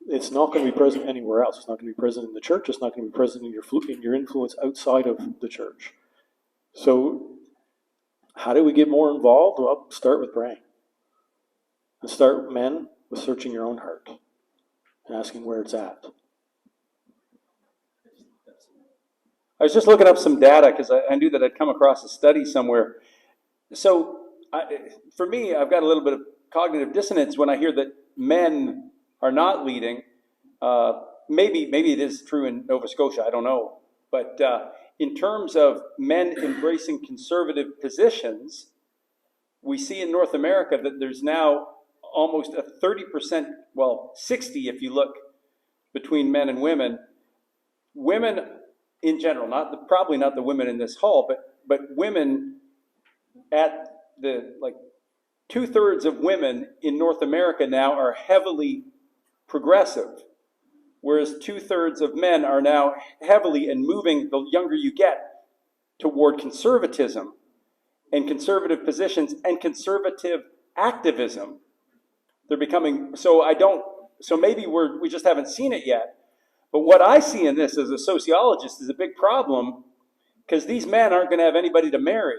it's not going to be present anywhere else. It's not going to be present in the church. It's not going to be present in your influence outside of the church. So how do we get more involved? Well, start with praying. And start, men, with searching your own heart and asking where it's at. I was just looking up some data because I knew that I'd come across a study somewhere. So for me, I've got a little bit of cognitive dissonance when I hear that men are not leading. Maybe it is true in Nova Scotia, I don't know. But in terms of men embracing conservative positions, we see in North America that there's now almost a 30%, well, 60 if you look, between men and women. Women in general, probably not the women in this hall, but women at the, like, 2/3 of women in North America now are heavily progressive, whereas 2/3 of men are now heavily and moving, the younger you get, toward conservatism and conservative positions and conservative activism. They're becoming, so maybe we just haven't seen it yet. But what I see in this as a sociologist is a big problem, because these men aren't going to have anybody to marry.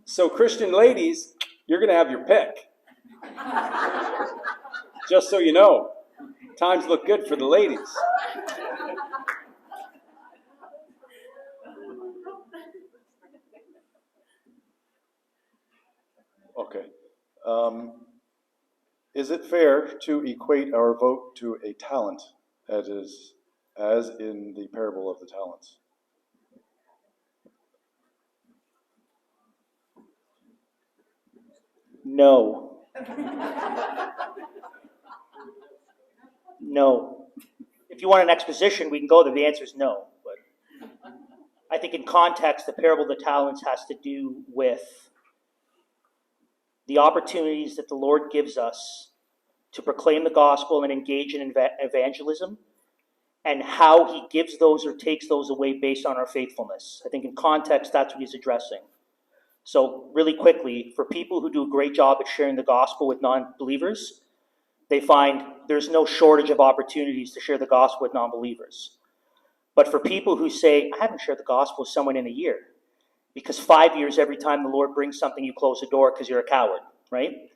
So Christian ladies, you're going to have your pick. Just so you know, times look good for the ladies. Okay. Is it fair to equate our vote to a talent, as in the parable of the talents? No. No. If you want an exposition, we can go there. The answer is no. But I think in context, the parable of the talents has to do with the opportunities that the Lord gives us to proclaim the gospel and engage in evangelism, and how he gives those or takes those away based on our faithfulness. I think in context, that's what he's addressing. So really quickly, for people who do a great job at sharing the gospel with non-believers, they find there's no shortage of opportunities to share the gospel with non-believers. But for people who say, I haven't shared the gospel with someone in a year, because 5 years every time the Lord brings something, you close the door because you're a coward, right?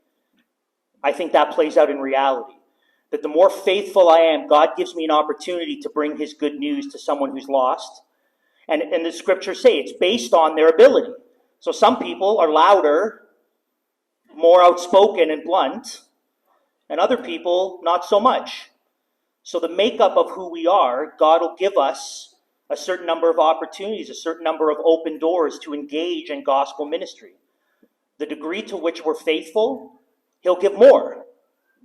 I think that plays out in reality. That the more faithful I am, God gives me an opportunity to bring his good news to someone who's lost. And the scriptures say it's based on their ability. So some people are louder, more outspoken and blunt, and other people not so much. So the makeup of who we are, God will give us a certain number of opportunities, a certain number of open doors to engage in gospel ministry. The degree to which we're faithful, he'll give more.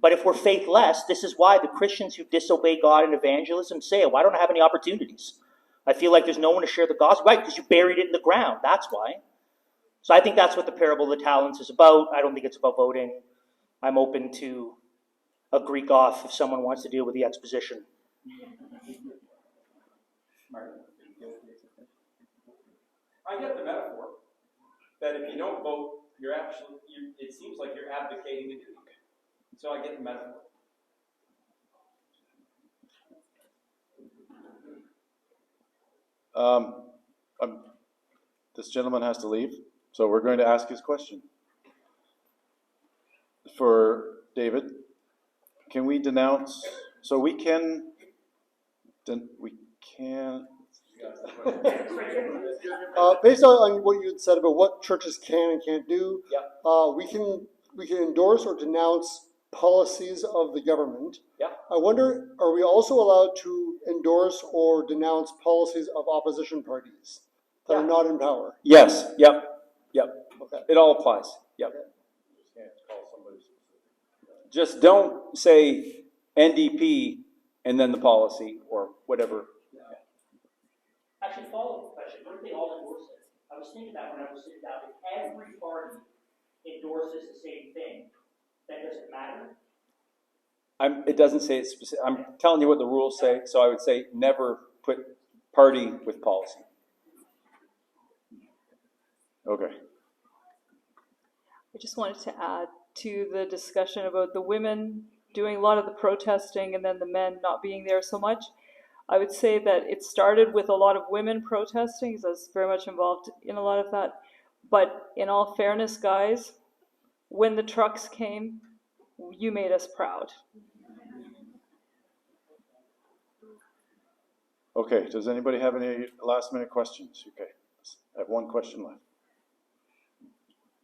But if we're faithless, this is why the Christians who disobey God in evangelism say, why don't I have any opportunities? I feel like there's no one to share the gospel. Right, because you buried it in the ground. That's why. So I think that's what the parable of the talents is about. I don't think it's about voting. I'm open to a Greek off if someone wants to deal with the exposition. I get the metaphor that if you don't vote, it seems like you're abdicating a duty. So I get the metaphor. This gentleman has to leave, so we're going to ask his question. For David, can we denounce? So we can. Based on what you had said about what churches can and can't do, Yep. we can endorse or denounce policies of the government. Yeah. I wonder, are we also allowed to endorse or denounce policies of opposition parties? that are not in power. Yes, yep. Okay. It all applies, yep. Just don't say NDP and then the policy or whatever. Actually, follow-up question, what if they all endorse it? I was thinking that when I was sitting down, if every party endorses the same thing, then does it matter? It doesn't say it's specific. I'm telling you what the rules say, so I would say never put party with policy. Okay. I just wanted to add to the discussion about the women doing a lot of the protesting and then the men not being there so much. I would say that it started with a lot of women protesting, because I was very much involved in a lot of that. But in all fairness, guys, when the trucks came, you made us proud. Okay, does anybody have any last minute questions? Okay, I have one question left.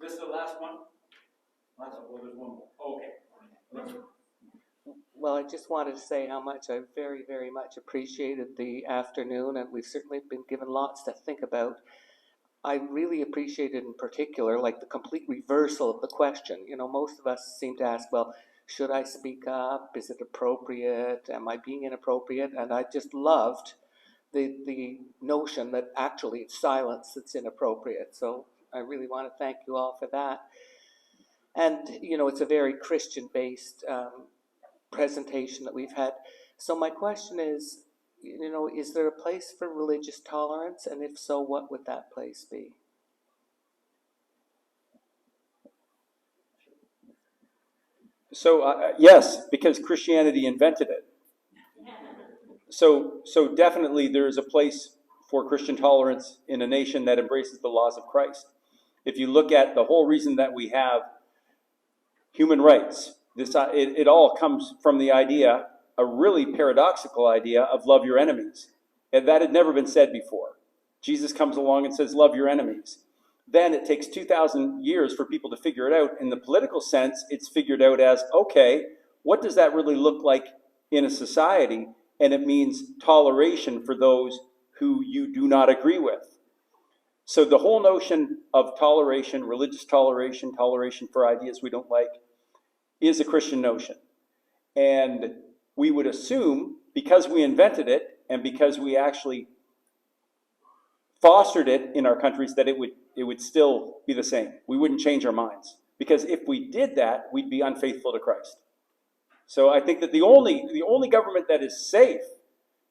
This is the last one? Well, there's one more. Okay. Well, I just wanted to say how much I very, very much appreciated the afternoon, and we've certainly been given lots to think about. I really appreciated in particular, like the complete reversal of the question. You know, most of us seem to ask, well, should I speak up? Is it appropriate? Am I being inappropriate? And I just loved the notion that actually it's silence that's inappropriate. So I really want to thank you all for that. And, you know, it's a very Christian-based presentation that we've had. So my question is, you know, is there a place for religious tolerance? And if so, what would that place be? So yes, because Christianity invented it. So definitely there is a place for Christian tolerance in a nation that embraces the laws of Christ. If you look at the whole reason that we have human rights, it all comes from the idea, a really paradoxical idea of love your enemies. And that had never been said before. Jesus comes along and says, love your enemies. Then it takes 2,000 years for people to figure it out. In the political sense, it's figured out as, okay, what does that really look like in a society? And it means toleration for those who you do not agree with. So the whole notion of toleration, religious toleration, toleration for ideas we don't like, is a Christian notion. And we would assume, because we invented it, and because we actually fostered it in our countries, that it would still be the same. We wouldn't change our minds. Because if we did that, we'd be unfaithful to Christ. So I think that the only government that is safe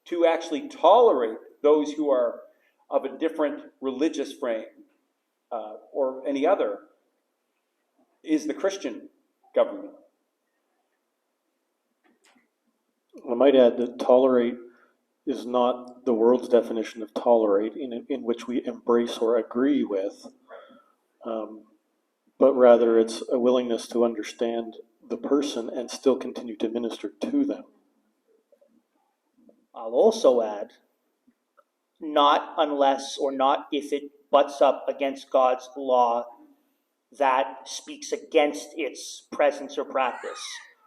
to actually tolerate those who are of a different religious frame or any other is the Christian government. I might add that tolerate is not the world's definition of tolerate, in which we embrace or agree with, but rather it's a willingness to understand the person and still continue to minister to them. I'll also add, not unless or not if it butts up against God's law that speaks against its presence or practice.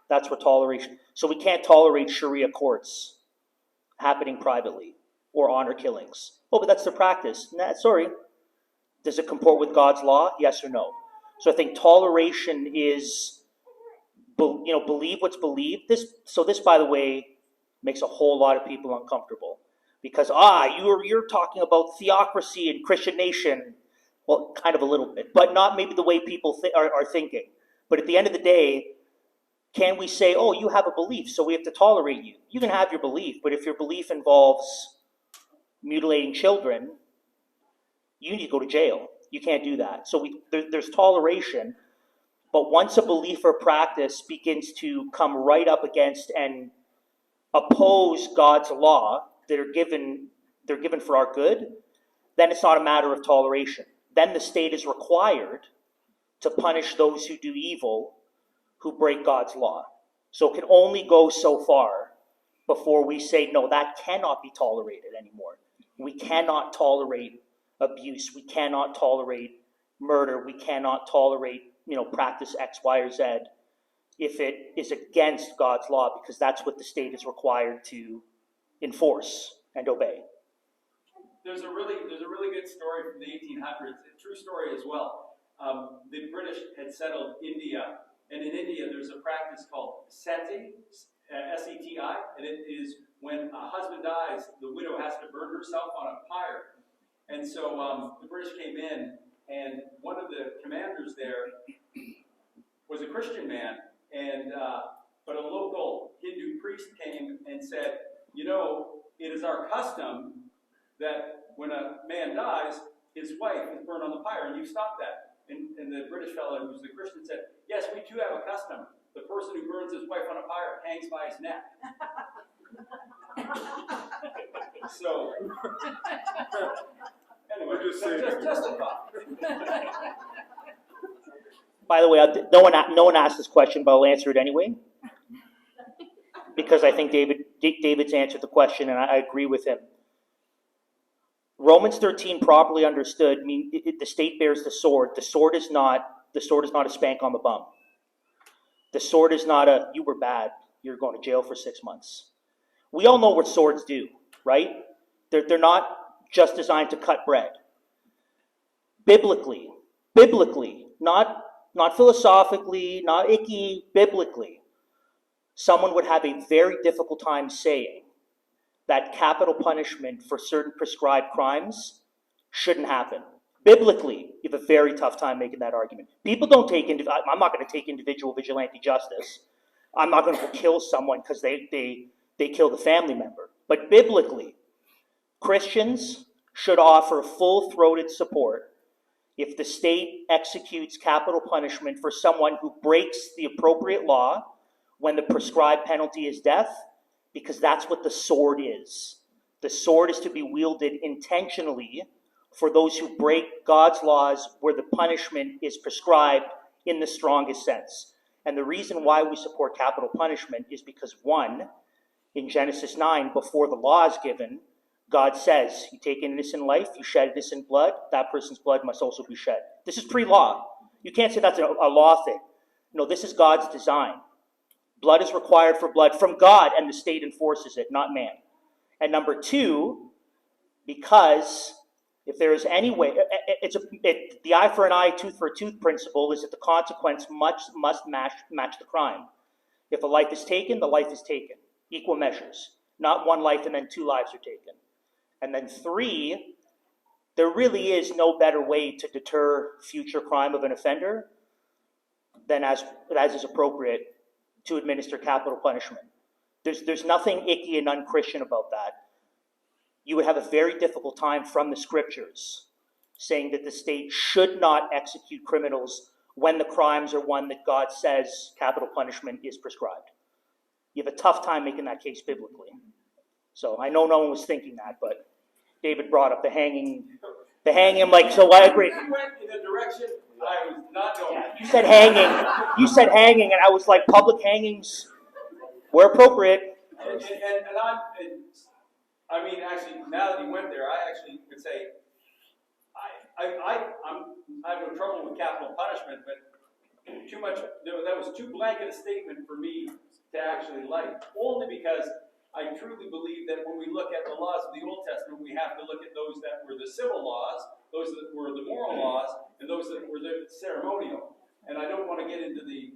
That's what toleration. So we can't tolerate Sharia courts happening privately or honor killings. Oh, but that's the practice. Nah, sorry. Does it comport with God's law? Yes or no? So I think toleration is, believe what's believed. This, by the way, makes a whole lot of people uncomfortable because you're talking about theocracy and Christian nation. Well, kind of a little bit, but not maybe the way people are thinking. But at the end of the day, can we say, oh, you have a belief, so we have to tolerate you? You can have your belief, but if your belief involves mutilating children, you need to go to jail. You can't do that. So there's toleration, but once a belief or practice begins to come right up against and oppose God's law that they're given for our good, then it's not a matter of toleration. Then the state is required to punish those who do evil, who break God's law. So it can only go so far before we say, no, that cannot be tolerated anymore. We cannot tolerate abuse. We cannot tolerate murder. We cannot tolerate, practice X, Y, or Z if it is against God's law, because that's what the state is required to enforce and obey. there's a really good story from the 1800s, a true story as well. The British had settled India, and in India there's a practice called seti, S-E-T-I, and it is when a husband dies, the widow has to burn herself on a pyre. And so the British came in, and one of the commanders there was a Christian man, and but a local Hindu priest came and said, you know, it is our custom that when a man dies, his wife is burned on the pyre, and you stop that. And the British fellow, who was the Christian, said, yes, we too have a custom. The person who burns his wife on a pyre hangs by his neck. So, anyway, just a thought. By the way, no one asked this question, but I'll answer it anyway. Because I think David's answered the question, and I agree with him. Romans 13, properly understood, the state bears the sword. The sword is not a spank on the bum. The sword is not a, you were bad, you're going to jail for 6 months. We all know what swords do, right? They're not just designed to cut bread. Biblically, not philosophically, not icky, biblically, someone would have a very difficult time saying that capital punishment for certain prescribed crimes shouldn't happen. Biblically, you have a very tough time making that argument. People don't take, I'm not going to take individual vigilante justice. I'm not going to kill someone because they killed a family member. But biblically, Christians should offer full-throated support if the state executes capital punishment for someone who breaks the appropriate law when the prescribed penalty is death, because that's what the sword is. The sword is to be wielded intentionally for those who break God's laws where the punishment is prescribed in the strongest sense. And the reason why we support capital punishment is because, one, in Genesis 9, before the law is given, God says, you take an innocent life, you shed innocent blood, that person's blood must also be shed. This is pre-law. You can't say that's a law thing. No, this is God's design. Blood is required for blood from God, and the state enforces it, not man. And number two, because if there is any way, the eye for an eye, tooth for a tooth principle is that the consequence must match the crime. If a life is taken, the life is taken. Equal measures. Not one life and then 2 lives are taken. And then 3, there really is no better way to deter future crime of an offender than as is appropriate to administer capital punishment. There's nothing icky and unchristian about that. You would have a very difficult time from the scriptures saying that the state should not execute criminals when the crimes are one that God says capital punishment is prescribed. You have a tough time making that case biblically. So I know no one was thinking that, but David brought up the hanging, I'm like, so I agree. You went in a direction I was not going. Yeah, you said hanging, and I was like, public hangings were appropriate. I mean, actually, now that you went there, I actually could say, I'm having trouble with capital punishment, but too much, that was too blanket a statement for me to actually like, only because I truly believe that when we look at the laws of the Old Testament, we have to look at those that were the civil laws, those that were the moral laws, and those that were the ceremonial. And I don't want to get into the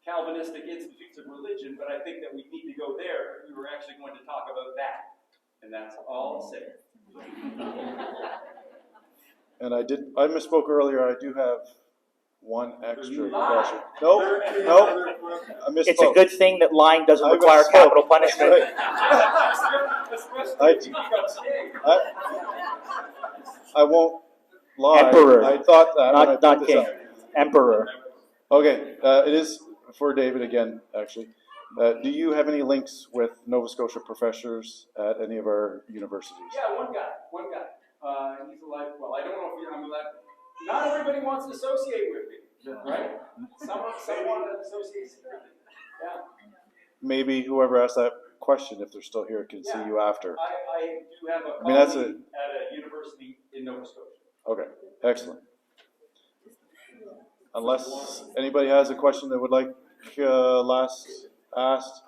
Calvinistic institutes of religion, but I think that we need to go there if we were actually going to talk about that. And that's all I'll say. And I misspoke earlier, I do have one extra question. No, I misspoke. It's a good thing that lying doesn't require capital punishment. I won't lie. Emperor. I thought that. Not king. Emperor. Okay, it is for David again, actually. Do you have any links with Nova Scotia professors at any of our universities? Yeah, one guy. He's alive. Well, I don't know if I'm allowed. Not everybody wants to associate with me, right? Some want to associate secretly. Yeah. Maybe whoever asked that question, if they're still here, can see you after. I do have a colleague at a university in Nova Scotia. Okay, excellent. Unless anybody has a question that would like last asked,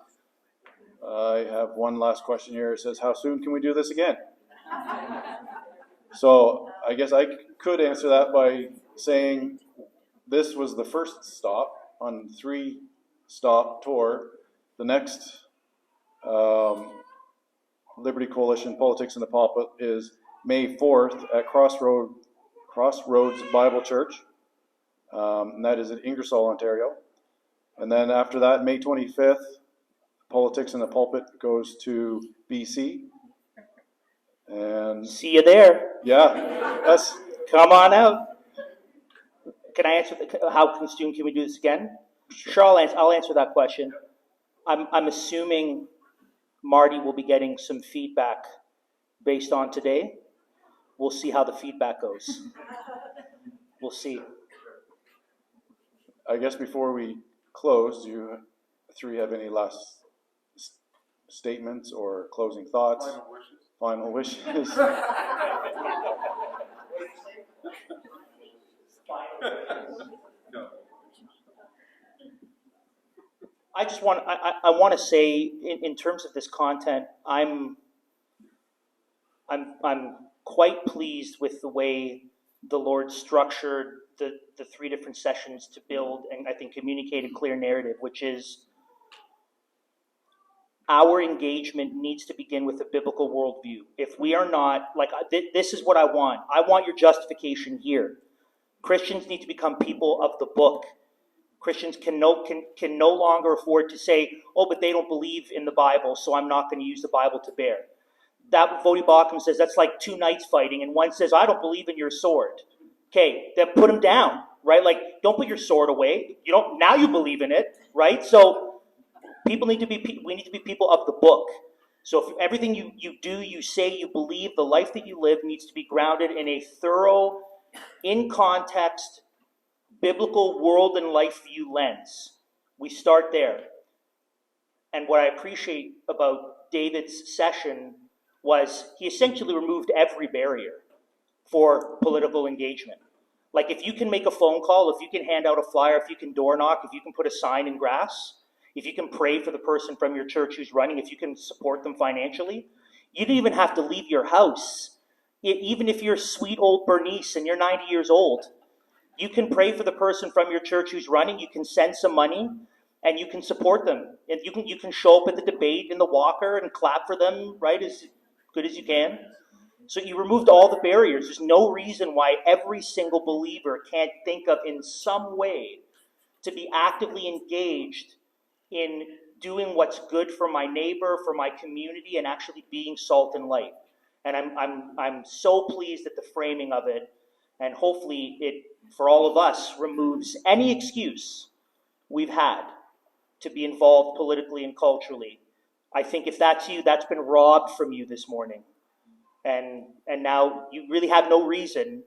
I have one last question here. It says, how soon can we do this again? So I guess I could answer that by saying this was the first stop on 3-stop tour. The next Liberty Coalition Politics in the Pulpit is May 4th at Crossroads Bible Church, and that is in Ingersoll, Ontario. And then after that, May 25th, Politics in the Pulpit goes to BC. And See you there. yeah, that's Come on out. Can I answer, how soon can we do this again? Sure, I'll answer that question. I'm assuming Marty will be getting some feedback based on today. We'll see how the feedback goes. We'll see. I guess before we close, do you three have any last statements or closing thoughts? Final wishes. I just want, I want to say, in terms of this content, I'm quite pleased with the way the Lord structured the 3 different sessions to build and I think communicate a clear narrative, which is our engagement needs to begin with a biblical worldview. If we are not, like, this is what I want. I want your justification here. Christians need to become people of the book. Christians can no longer afford to say, oh, but they don't believe in the Bible, so I'm not going to use the Bible to bear. That Vodi Bakum says that's like 2 knights fighting, and one says, I don't believe in your sword. Okay, then put him down, right? Like, don't put your sword away. You don't, now you believe in it, right? So we need to be people of the book. So if everything you do, you say, you believe, the life that you live needs to be grounded in a thorough, in context, biblical world and life view lens. We start there. And what I appreciate about David's session was he essentially removed every barrier for political engagement. Like, if you can make a phone call, if you can hand out a flyer, if you can door knock, if you can put a sign in grass, if you can pray for the person from your church who's running, if you can support them financially, you don't even have to leave your house. Even if you're sweet old Bernice and you're 90 years old, you can pray for the person from your church who's running, you can send some money, and you can support them. And you can show up at the debate in the walker and clap for them, right, as good as you can. So you removed all the barriers. There's no reason why every single believer can't think of in some way to be actively engaged in doing what's good for my neighbor, for my community, and actually being salt and light. And I'm so pleased at the framing of it, and hopefully it, for all of us, removes any excuse we've had to be involved politically and culturally. I think if that's you, that's been robbed from you this morning. And now you really have no reason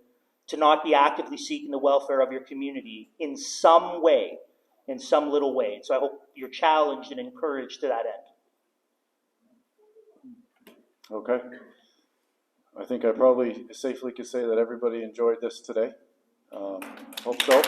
to not be actively seeking the welfare of your community in some way, in some little way. So I hope you're challenged and encouraged to that end. Okay. I think I probably safely could say that everybody enjoyed this today. Hope so.